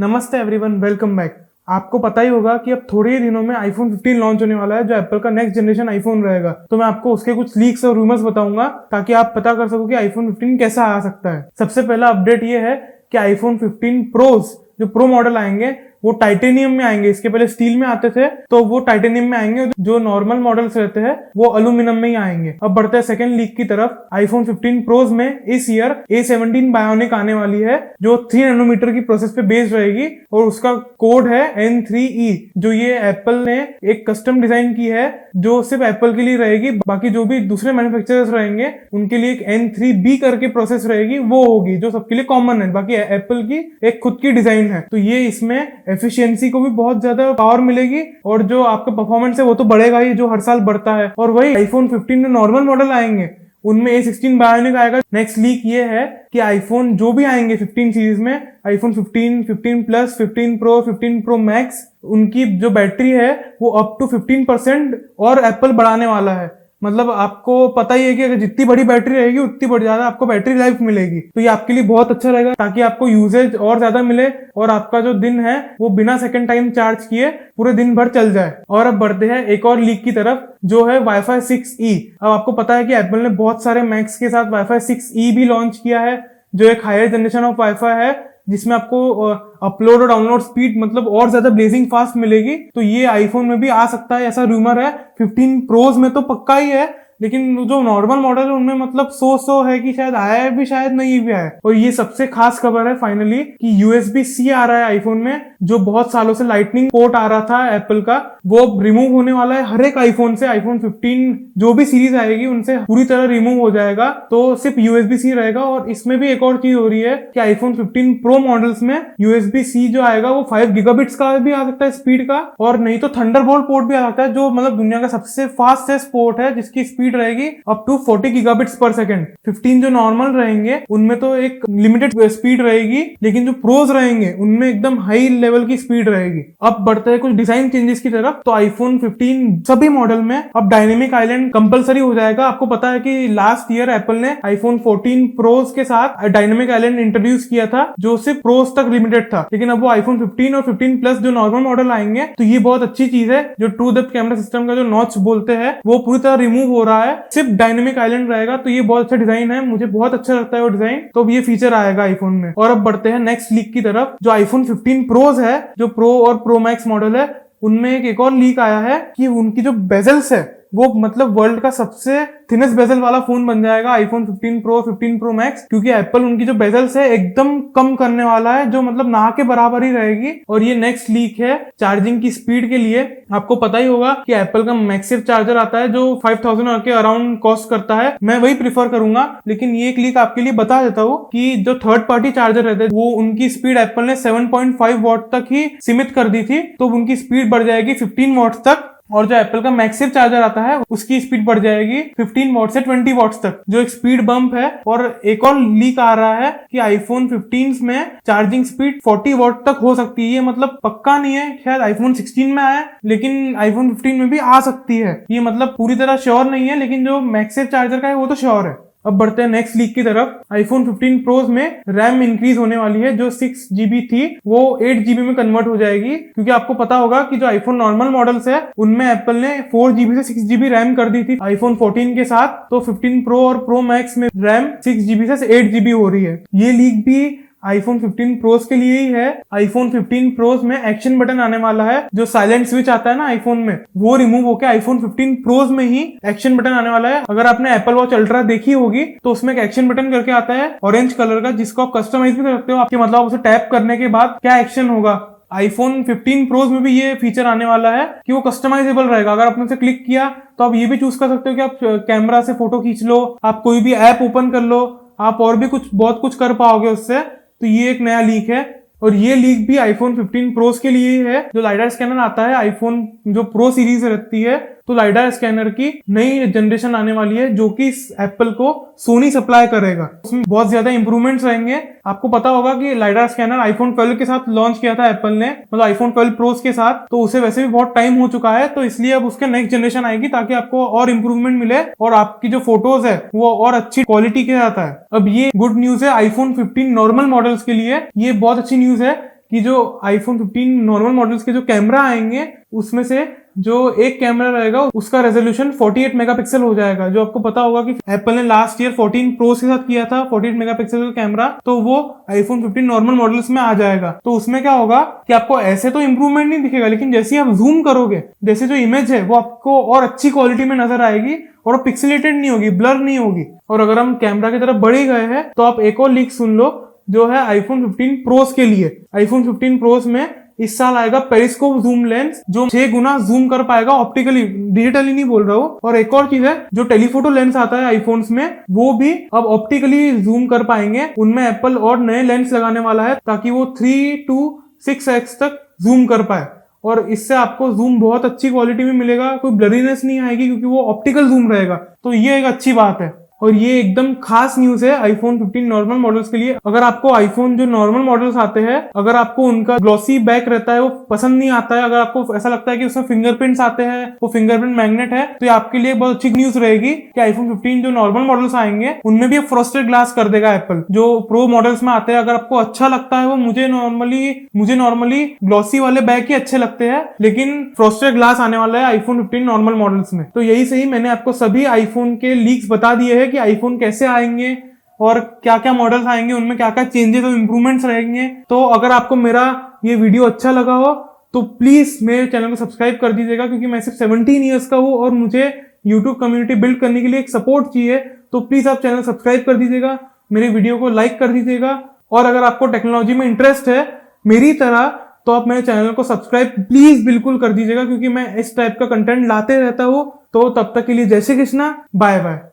नमस्ते everyone, welcome back. आपको पता ही होगा कि अब थोड़े ही दिनों में आईफोन 15 लॉन्च होने वाला है, जो एप्पल का नेक्स्ट जनरेशन आईफोन रहेगा। तो मैं आपको उसके कुछ लीक्स और रूमर्स बताऊंगा ताकि आप पता कर सको कि आईफोन 15 कैसा आ सकता है। सबसे पहला अपडेट ये है कि आईफोन 15 प्रोज जो प्रो मॉडल आएंगे वो टाइटेनियम में आएंगे। इसके पहले स्टील में आते थे, तो वो टाइटेनियम में आएंगे। जो नॉर्मल मॉडल्स रहते हैं वो एल्यूमिनियम में ही आएंगे। अब बढ़ते हैं सेकंड लीक की तरफ। आईफोन 15 प्रोज में इस ईयर A17 बायोनिक आने वाली है, जो 3 नैनोमीटर की प्रोसेस पे बेस्ड रहेगी और उसका कोड है N3E, जो ये एप्पल ने एक कस्टम डिजाइन की है जो सिर्फ एप्पल के लिए रहेगी। बाकी जो भी दूसरे मैन्युफैक्चरर्स रहेंगे उनके लिए एक N3B करके प्रोसेस रहेगी, वो होगी जो सबके लिए कॉमन है। बाकी एप्पल की एक खुद की डिजाइन है, तो ये इसमें एफिशिएंसी को भी बहुत ज्यादा पावर मिलेगी और जो आपका परफॉर्मेंस है वो तो बढ़ेगा ही, जो हर साल बढ़ता है। और वही आईफोन 15 में नॉर्मल मॉडल आएंगे, उनमें A16 बायोनिक आएगा। नेक्स्ट लीक ये है कि आईफोन जो भी आएंगे 15 सीरीज में, iPhone 15, 15 plus, 15 pro, 15 pro max, उनकी जो बैटरी है वो अप टू 15% और एप्पल बढ़ाने वाला है। मतलब आपको पता ही है कि अगर जितनी बड़ी बैटरी रहेगी उतनी बड़ी ज्यादा आपको बैटरी लाइफ मिलेगी। तो ये आपके लिए बहुत अच्छा रहेगा ताकि आपको यूजेज और ज्यादा मिले और आपका जो दिन है वो बिना सेकंड टाइम चार्ज किए पूरे दिन भर चल जाए। और अब बढ़ते हैं एक और लीक की तरफ, जो है वाईफाई 6E। अब आपको पता है कि एप्पल ने बहुत सारे मैक्स के साथ वाईफाई 6E भी लॉन्च किया है, जो एक हायर जनरेशन ऑफ वाईफाई है जिसमें आपको अपलोड और डाउनलोड स्पीड मतलब और ज्यादा ब्लेजिंग फास्ट मिलेगी। तो ये आईफोन में भी आ सकता है, ऐसा रूमर है। 15 प्रोज में तो पक्का ही है, लेकिन जो नॉर्मल मॉडल है उनमें मतलब सो है कि शायद आया भी शायद नहीं भी आया। और ये सबसे खास खबर है फाइनली कि USB-C आ रहा है आईफोन में। जो बहुत सालों से लाइटनिंग पोर्ट आ रहा था एप्पल का, वो अब रिमूव होने वाला है हर एक आईफोन से। आईफोन 15 जो भी सीरीज आएगी उनसे पूरी तरह रिमूव हो जाएगा, तो सिर्फ USB-C रहेगा। और इसमें भी एक और चीज हो रही है कि आईफोन 15 प्रो मॉडल्स में USB-C जो आएगा वो 5 गीगाबिट्स का भी आ सकता है स्पीड का, और नहीं तो थंडरबोल्ट पोर्ट भी आ सकता है, जो मतलब दुनिया का सबसे फास्टेस्ट पोर्ट है जिसकी स्पीड रहेगी up to 40 gigabits per second. 15 जो नॉर्मल रहेंगे उनमें तो एक लिमिटेड स्पीड रहेगी, लेकिन जो प्रोज रहेंगे उनमें एकदम हाई लेवल की स्पीड रहेगी। अब बढ़ते हैं कुछ डिजाइन चेंजेस की तरफ। तो आईफोन 15 सभी मॉडल में अब डायनेमिक आइलैंड कंपलसरी हो जाएगा। आपको पता है कि लास्ट ईयर एप्पल ने आईफोन 14 प्रोज के साथ डायनेमिक आइलैंड इंट्रोड्यूस किया था, जो सिर्फ प्रोज तक लिमिटेड था। लेकिन अब वो आईफोन 15 और 15 प्लस जो नॉर्मल मॉडल आएंगे, तो ये बहुत अच्छी चीज है। जो ट्रू डेप्थ कैमरा सिस्टम का जो नॉच बोलते हैं वो पूरी तरह रिमूव हो रहा है, सिर्फ डायनेमिक आइलैंड रहेगा। तो ये बहुत अच्छा डिजाइन है, मुझे बहुत अच्छा लगता है वो डिजाइन। तो ये फीचर आएगा आईफोन में। और अब बढ़ते हैं नेक्स्ट लीक की तरफ। जो आईफोन 15 प्रोज है, जो प्रो और प्रो मैक्स मॉडल है, उनमें एक और लीक आया है कि उनकी जो बेजल्स है वो मतलब वर्ल्ड का सबसे थिनेस्ट बेजल वाला फोन बन जाएगा आईफोन 15 प्रो, 15 प्रो मैक्स, क्योंकि एप्पल उनकी जो बेजल्स है एकदम कम करने वाला है, जो मतलब ना के बराबर ही रहेगी। और ये नेक्स्ट लीक है चार्जिंग की स्पीड के लिए। आपको पता ही होगा कि एप्पल का मैक्सिव चार्जर आता है जो 5000 के अराउंड कॉस्ट करता है। मैं वही प्रीफर करूंगा, लेकिन ये एक लीक आपके लिए बता देता हूँ कि जो थर्ड पार्टी चार्जर रहते हैं वो उनकी स्पीड एप्पल ने 7.5 वॉट तक ही सीमित कर दी थी, तो उनकी स्पीड बढ़ जाएगी 15 वॉट तक। और जो एप्पल का मैक्सिव चार्जर आता है उसकी स्पीड बढ़ जाएगी 15 वॉट से 20 वॉट्स तक, जो एक स्पीड बम्प है। और एक और लीक आ रहा है कि आईफोन 15 में चार्जिंग स्पीड 40 वॉट तक हो सकती है। ये मतलब पक्का नहीं है, शायद आईफोन 16 में आए, लेकिन आईफोन 15 में भी आ सकती है। ये मतलब पूरी तरह श्योर नहीं है, लेकिन जो मैक्सिव चार्जर का है वो तो श्योर है। अब बढ़ते हैं नेक्स्ट लीक की तरफ। आईफोन 15 प्रोज में रैम इंक्रीज होने वाली है, जो 6GB थी वो 8GB में कन्वर्ट हो जाएगी। क्योंकि आपको पता होगा कि जो आईफोन नॉर्मल मॉडल्स है उनमें एप्पल ने 4GB से 6GB रैम कर दी थी आईफोन 14 के साथ। तो 15 प्रो और प्रो मैक्स में रैम 6GB से 8GB हो रही है। ये लीक भी आईफोन 15 प्रोज के लिए ही है। आईफोन 15 प्रोज में एक्शन बटन आने वाला है, जो साइलेंट स्विच आता है ना आईफोन में, वो रिमूव होकर आईफोन 15 प्रोज में ही एक्शन बटन आने वाला है। अगर आपने एप्पल वॉच अल्ट्रा देखी होगी तो उसमें एक एक्शन बटन करके आता है ऑरेंज कलर का, जिसको आप कस्टमाइज भी कर सकते हो। आपके मतलब आप उसे टैप करने के बाद क्या एक्शन होगा। आईफोन 15 प्रोज में भी ये फीचर आने वाला है कि वो कस्टमाइजेबल रहेगा। अगर आपने उसे क्लिक किया तो आप ये भी चूज कर सकते हो कि आप कैमरा से फोटो खींच लो, आप कोई भी ऐप ओपन कर लो, आप और भी कुछ बहुत कुछ कर पाओगे उससे। तो ये एक नया लीक है। और ये लीक भी आईफोन 15 प्रोज के लिए ही है। जो लाइडर स्कैनर आता है आईफोन जो प्रो सीरीज रहती है, तो लाइडर स्कैनर की नई जनरेशन आने वाली है जो कि एप्पल को सोनी सप्लाई करेगा। उसमें बहुत ज्यादा इंप्रूवमेंट्स रहेंगे। आपको पता होगा कि लाइडर स्कैनर आईफोन 12 के साथ लॉन्च किया था एप्पल ने, मतलब आईफोन 12 प्रोज के साथ, तो उसे वैसे भी बहुत टाइम हो चुका है। तो इसलिए अब उसके नेक्स्ट जनरेशन आएगी ताकि आपको और इंप्रूवमेंट मिले और आपकी जो फोटोज है वो और अच्छी क्वालिटी के साथ है। अब ये गुड न्यूज है आईफोन 15 नॉर्मल मॉडल्स के लिए। ये बहुत अच्छी न्यूज है कि जो iPhone 15 नॉर्मल मॉडल्स के जो कैमरा आएंगे उसमें से जो एक कैमरा रहेगा उसका रेजोल्यूशन 48 मेगापिक्सल हो जाएगा। जो आपको पता होगा कि एप्पल ने लास्ट ईयर 14 प्रोस के साथ किया था 48 मेगापिक्सल का कैमरा, तो वो iPhone 15 नॉर्मल मॉडल्स में आ जाएगा। तो उसमें क्या होगा कि आपको ऐसे तो इंप्रूवमेंट नहीं दिखेगा, लेकिन जैसे आप जूम करोगे जैसे जो इमेज है वो आपको और अच्छी क्वालिटी में नजर आएगी और वो पिक्सेलेटेड नहीं होगी, ब्लर नहीं होगी। और अगर हम कैमरा की तरफ बढ़ ही गए हैं तो आप एक और लीक सुन लो जो है iPhone 15 प्रोस के लिए। iPhone 15 प्रोस में इस साल आएगा पेरिस्कोप जूम लेंस जो 6 गुना जूम कर पाएगा ऑप्टिकली, डिजिटली नहीं बोल रहा हूँ। और एक और चीज है, जो टेलीफोटो लेंस आता है आईफोन्स में वो भी अब ऑप्टिकली जूम कर पाएंगे। उनमें एप्पल और नए लेंस लगाने वाला है ताकि वो 3 to 6x तक जूम कर पाए और इससे आपको जूम बहुत अच्छी क्वालिटी में मिलेगा, कोई ब्लरीनेस नहीं आएगी क्योंकि वो ऑप्टिकल जूम रहेगा। तो ये एक अच्छी बात है और ये एकदम खास न्यूज है iPhone 15 नॉर्मल मॉडल्स के लिए। अगर आपको आईफोन जो नॉर्मल मॉडल्स आते हैं अगर आपको उनका ग्लॉसी बैक रहता है वो पसंद नहीं आता है, अगर आपको ऐसा लगता है कि उसमें फिंगरप्रिंट्स आते हैं, वो फिंगरप्रिंट मैग्नेट है, तो ये आपके लिए बहुत अच्छी न्यूज रहेगी कि iPhone 15 जो नॉर्मल मॉडल्स आएंगे उनमें भी फ्रॉस्टेड ग्लास कर देगा एप्पल। जो प्रो मॉडल्स में आते हैं अगर आपको अच्छा लगता है वो, मुझे नॉर्मली ग्लॉसी वाले बैक ही अच्छे लगते हैं, लेकिन फ्रॉस्टेड ग्लास आने वाला है iPhone 15 नॉर्मल मॉडल्स में। तो यही सही, मैंने आपको सभी आईफोन के लीक्स बता दिए हैं कि आईफोन कैसे आएंगे और क्या क्या मॉडल्स आएंगे, उनमें क्या क्या चेंजेस और इंप्रूवमेंट्स रहेंगे। तो अगर आपको मेरा ये वीडियो अच्छा लगा हो तो प्लीज मेरे चैनल को सब्सक्राइब कर दीजिएगा, क्योंकि मैं सिर्फ 17 ईयर्स का हूँ और मुझे यूट्यूब कम्युनिटी बिल्ड करने के लिए एक सपोर्ट चाहिए। तो प्लीज आप चैनल सब्सक्राइब कर दीजिएगा, मेरे वीडियो को लाइक कर दीजिएगा और अगर आपको टेक्नोलॉजी में इंटरेस्ट है मेरी तरह तो आप मेरे चैनल को सब्सक्राइब प्लीज बिल्कुल कर दीजिएगा, क्योंकि मैं इस टाइप का कंटेंट लाते रहता हूँ। तो तब तक के लिए जय श्री कृष्णा, बाय बाय।